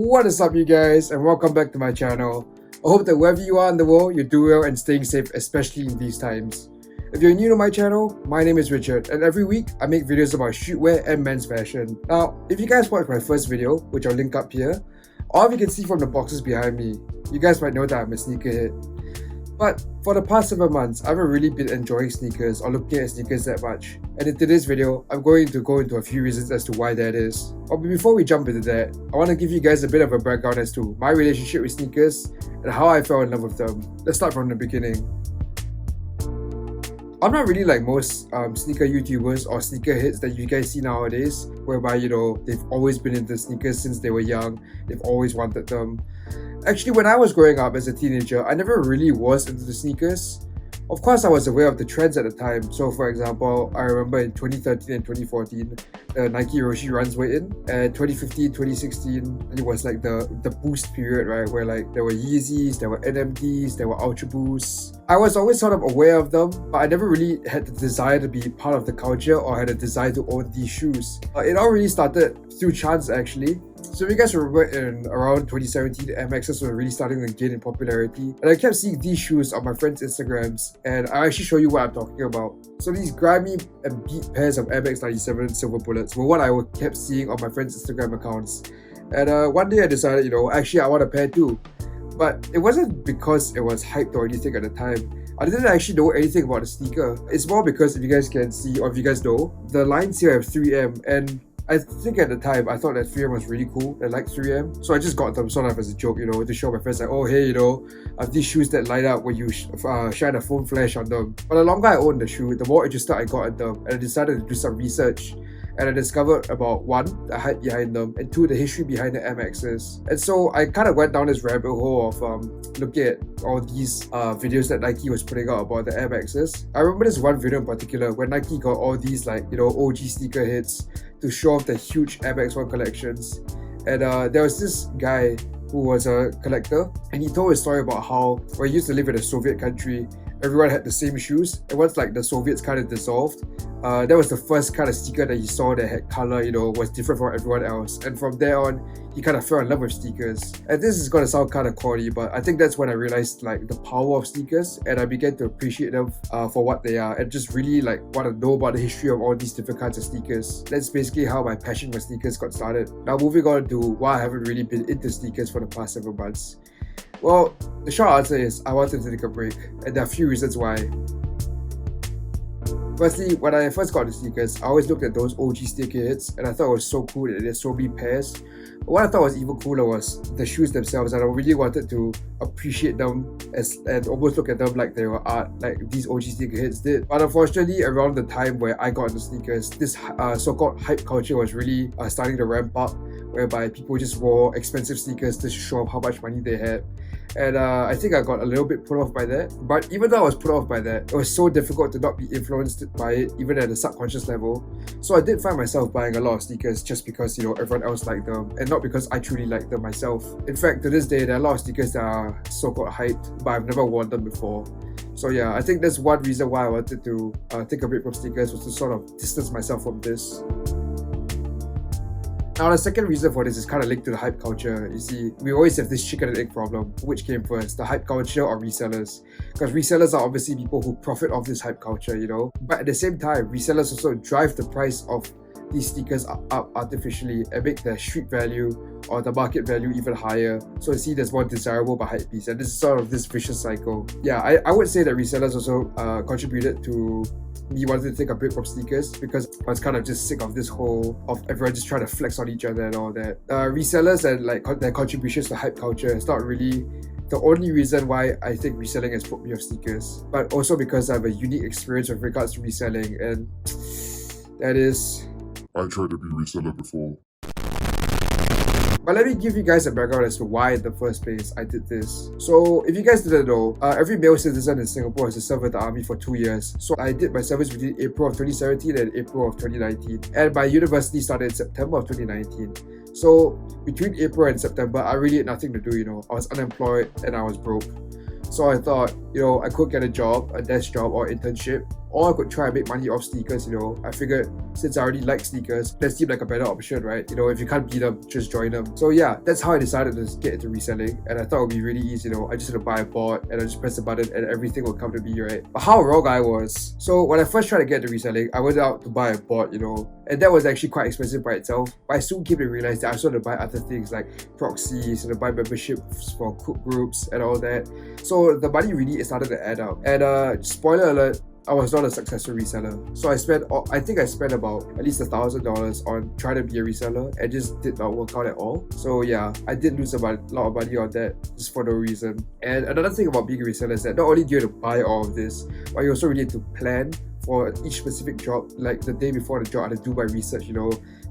What is up, you guys, and welcome back to my channel. I hope that wherever you are in the world, you're doing well and staying safe, especially in these times. If you're new to my channel, my name is Richard, and every week I make videos about streetwear and men's fashion. Now, if you guys watched my first video, which I'll link up here, or if you can see from the boxes behind me, you guys might know that I'm a sneakerhead. But for the past 7 months, I haven't really been enjoying sneakers or looking at sneakers that much. And in today's video, I'm going to go into a few reasons as to why that is. But before we jump into that, I want to give you guys a bit of a background as to my relationship with sneakers and how I fell in love with them. Let's start from the beginning. I'm not really like most sneaker YouTubers or sneakerheads that you guys see nowadays, whereby, they've always been into sneakers since they were young, they've always wanted them. Actually, when I was growing up as a teenager, I never really was into the sneakers. Of course, I was aware of the trends at the time. So for example, I remember in 2013 and 2014, the Nike Roshe runs were in. And 2015, 2016, it was like the boost period, right? Where like there were Yeezys, there were NMDs, there were Ultra Boosts. I was always sort of aware of them, but I never really had the desire to be part of the culture or had a desire to own these shoes. It all really started through chance, actually. So if you guys remember, in around 2017, the MXs were really starting to gain in popularity, and I kept seeing these shoes on my friends' Instagrams, and I'll actually show you what I'm talking about. So these grimy and beat pairs of MX 97 silver bullets were what I kept seeing on my friends' Instagram accounts. And one day I decided, actually I want a pair too. But it wasn't because it was hyped or anything at the time. I didn't actually know anything about the sneaker. It's more because, if you guys can see, or if you guys know, the lines here have 3M, and I think at the time I thought that 3M was really cool. I liked 3M, so I just got them sort of as a joke, to show my friends like, oh hey, I have these shoes that light up when you shine a foam flash on them. But the longer I owned the shoe, the more interested I got in them, and I decided to do some research. And I discovered about 1, the hype behind them, and 2, the history behind the MXs. And so I kind of went down this rabbit hole of looking at all these videos that Nike was putting out about the MXs. I remember this one video in particular where Nike got all these like, OG sneaker hits to show off the huge MX1 collections. And there was this guy who was a collector, and he told a story about how when he used to live in a Soviet country, everyone had the same shoes, and once like the Soviets kind of dissolved, that was the first kind of sneaker that he saw that had color, was different from everyone else. And from there on, he kind of fell in love with sneakers. And this is gonna sound kind of corny, but I think that's when I realized like the power of sneakers, and I began to appreciate them for what they are, and just really like want to know about the history of all these different kinds of sneakers. That's basically how my passion for sneakers got started. Now moving on to why I haven't really been into sneakers for the past 7 months. Well, the short answer is I wanted to take a break, and there are a few reasons why. Firstly, when I first got the sneakers, I always looked at those OG sneakerheads, and I thought it was so cool that there's so many pairs. But what I thought was even cooler was the shoes themselves, and I really wanted to appreciate them and almost look at them like they were art, like these OG sneakerheads did. But unfortunately, around the time where I got into sneakers, this so-called hype culture was really starting to ramp up, whereby people just wore expensive sneakers to show off how much money they had. And I think I got a little bit put off by that. But even though I was put off by that, it was so difficult to not be influenced by it, even at a subconscious level. So I did find myself buying a lot of sneakers just because, everyone else liked them, and not because I truly liked them myself. In fact, to this day, there are a lot of sneakers that are so-called hyped, but I've never worn them before. So yeah, I think that's one reason why I wanted to take a break from sneakers, was to sort of distance myself from this. Now, the second reason for this is kind of linked to the hype culture. You see, we always have this chicken and egg problem. Which came first, the hype culture or resellers? Because resellers are obviously people who profit off this hype culture, But at the same time, resellers also drive the price of these sneakers up artificially and make the street value or the market value even higher. So you see, there's more desirable but hype piece, and this is sort of this vicious cycle. Yeah, I would say that resellers also contributed to me wanted to take a break from sneakers, because I was kind of just sick of this whole of everyone just trying to flex on each other and all that. Resellers and like their contributions to hype culture is not really the only reason why I think reselling has put me off sneakers, but also because I have a unique experience with regards to reselling, and that is, I tried to be a reseller before. But let me give you guys a background as to why in the first place I did this. So if you guys didn't know, every male citizen in Singapore has to serve in the army for 2 years. So I did my service between April of 2017 and April of 2019. And my university started in September of 2019. So between April and September, I really had nothing to do, I was unemployed and I was broke. So I thought, I could get a job, a desk job or internship, or I could try and make money off sneakers. I figured since I already like sneakers, that seemed like a better option, right? If you can't beat them, just join them. So yeah, that's how I decided to get into reselling, and I thought it would be really easy. I just had to buy a bot and I just press the button and everything will come to me, right? But how wrong I was. So when I first tried to get into reselling, I went out to buy a bot, and that was actually quite expensive by itself. But I soon came to realize that I started to buy other things like proxies and to buy memberships for cook groups and all that. So the money really started to add up. And spoiler alert, I was not a successful reseller. So I think I spent about at least $1,000 on trying to be a reseller and just did not work out at all. So yeah, I did lose a lot of money on that just for no reason. And another thing about being a reseller is that not only do you have to buy all of this, but you also really need to plan for each specific job. Like the day before the job, I had to do my research,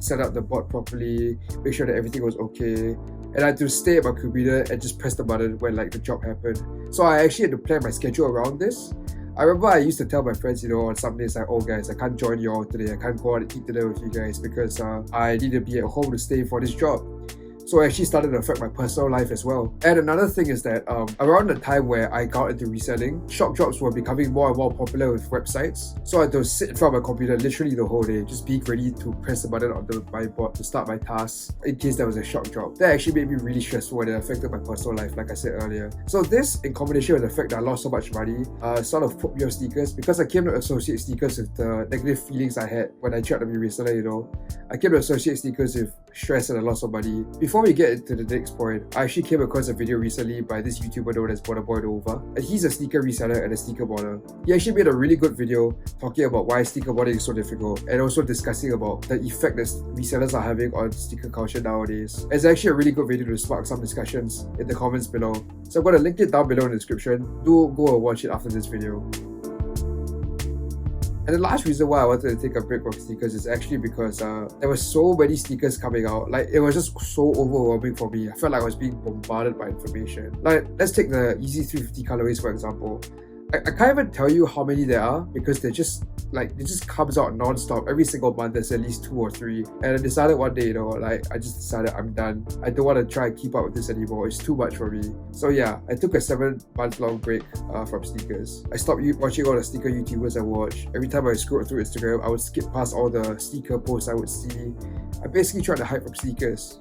set up the bot properly, make sure that everything was okay. And I had to stay at my computer and just press the button when the job happened. So I actually had to plan my schedule around this. I remember I used to tell my friends, on some days oh guys, I can't join you all today. I can't go out and eat dinner with you guys because I need to be at home to stay for this job. So it actually started to affect my personal life as well. And another thing is that around the time where I got into reselling, shop drops were becoming more and more popular with websites. So I had to sit in front of my computer literally the whole day, just being ready to press the button on my bot to start my tasks in case there was a shop drop. That actually made me really stressful and it affected my personal life, like I said earlier. So this, in combination with the fact that I lost so much money, sort of put me off sneakers because I came to associate sneakers with the negative feelings I had when I tried to be a reseller, I came to associate sneakers with stress and a loss of money. Before we get into the next point, I actually came across a video recently by this YouTuber known as Over, and he's a sneaker reseller and a sneaker modder. He actually made a really good video talking about why sneaker modding is so difficult and also discussing about the effect that resellers are having on sneaker culture nowadays. It's actually a really good video to spark some discussions in the comments below. So I'm going to link it down below in the description. Do go and watch it after this video. And the last reason why I wanted to take a break from sneakers is actually because there were so many sneakers coming out. It was just so overwhelming for me. I felt like I was being bombarded by information. Let's take the Easy 350 colorways for example. I can't even tell you how many there are because it just comes out non-stop. Every single month there's at least 2 or 3. And I decided one day, I just decided I'm done. I don't want to try and keep up with this anymore. It's too much for me. So yeah, I took a 7-month-long break from sneakers. I stopped watching all the sneaker YouTubers I watch. Every time I scrolled through Instagram, I would skip past all the sneaker posts I would see. I basically tried to hide from sneakers.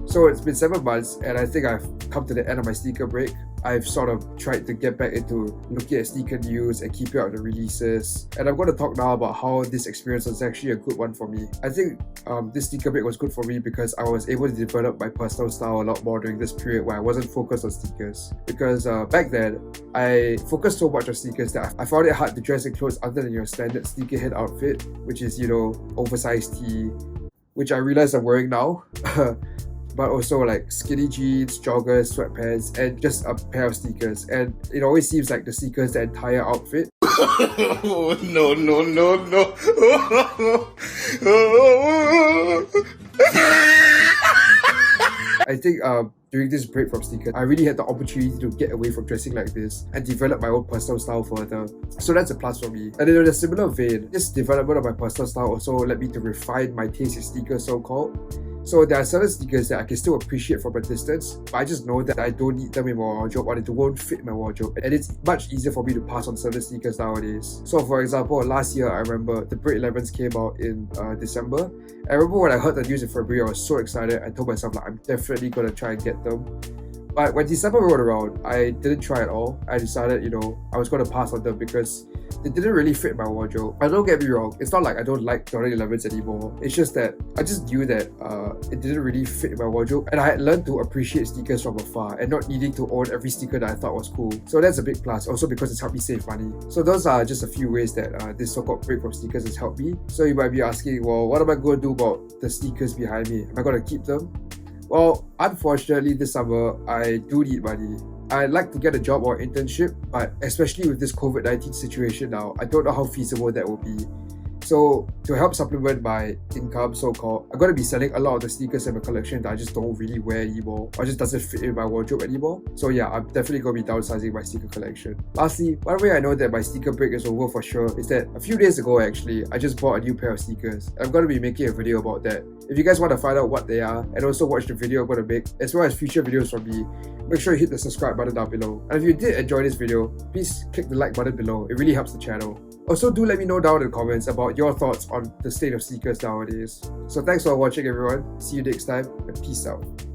So it's been 7 months and I think I've come to the end of my sneaker break. I've sort of tried to get back into looking at sneaker news and keeping up with the releases. And I'm going to talk now about how this experience was actually a good one for me. I think this sneaker break was good for me because I was able to develop my personal style a lot more during this period where I wasn't focused on sneakers. Because back then, I focused so much on sneakers that I found it hard to dress in clothes other than your standard sneakerhead outfit, which is, oversized tee, which I realize I'm wearing now. But also skinny jeans, joggers, sweatpants, and just a pair of sneakers. And it always seems like the sneakers, the entire outfit. Oh, no. I think during this break from sneakers, I really had the opportunity to get away from dressing like this and develop my own personal style further. So that's a plus for me. And in a similar vein, this development of my personal style also led me to refine my taste in sneakers, so-called. So there are certain sneakers that I can still appreciate from a distance, but I just know that I don't need them in my wardrobe or they won't fit my wardrobe. And it's much easier for me to pass on certain sneakers nowadays. So for example, last year I remember the Break 11s came out in December. I remember when I heard the news in February, I was so excited. I told myself I'm definitely going to try and get them. But when December rolled around, I didn't try at all. I decided, I was going to pass on them because they didn't really fit my wardrobe. But don't get me wrong, it's not like I don't like Jordan 11s anymore. It's just that I just knew that it didn't really fit my wardrobe. And I had learned to appreciate sneakers from afar and not needing to own every sneaker that I thought was cool. So that's a big plus, also because it's helped me save money. So those are just a few ways that this so-called break from sneakers has helped me. So you might be asking, well, what am I going to do about the sneakers behind me? Am I going to keep them? Well, unfortunately this summer, I do need money. I'd like to get a job or internship, but especially with this COVID-19 situation now, I don't know how feasible that will be. So to help supplement my income, so-called, I'm going to be selling a lot of the sneakers in my collection that I just don't really wear anymore, or just doesn't fit in my wardrobe anymore. So yeah, I'm definitely going to be downsizing my sneaker collection. Lastly, one way I know that my sneaker break is over for sure is that a few days ago actually, I just bought a new pair of sneakers. And I'm going to be making a video about that. If you guys want to find out what they are and also watch the video I'm going to make, as well as future videos from me, make sure you hit the subscribe button down below. And if you did enjoy this video, please click the like button below. It really helps the channel. Also, do let me know down in the comments about your thoughts on the state of sneakers nowadays. So thanks for watching everyone. See you next time and peace out.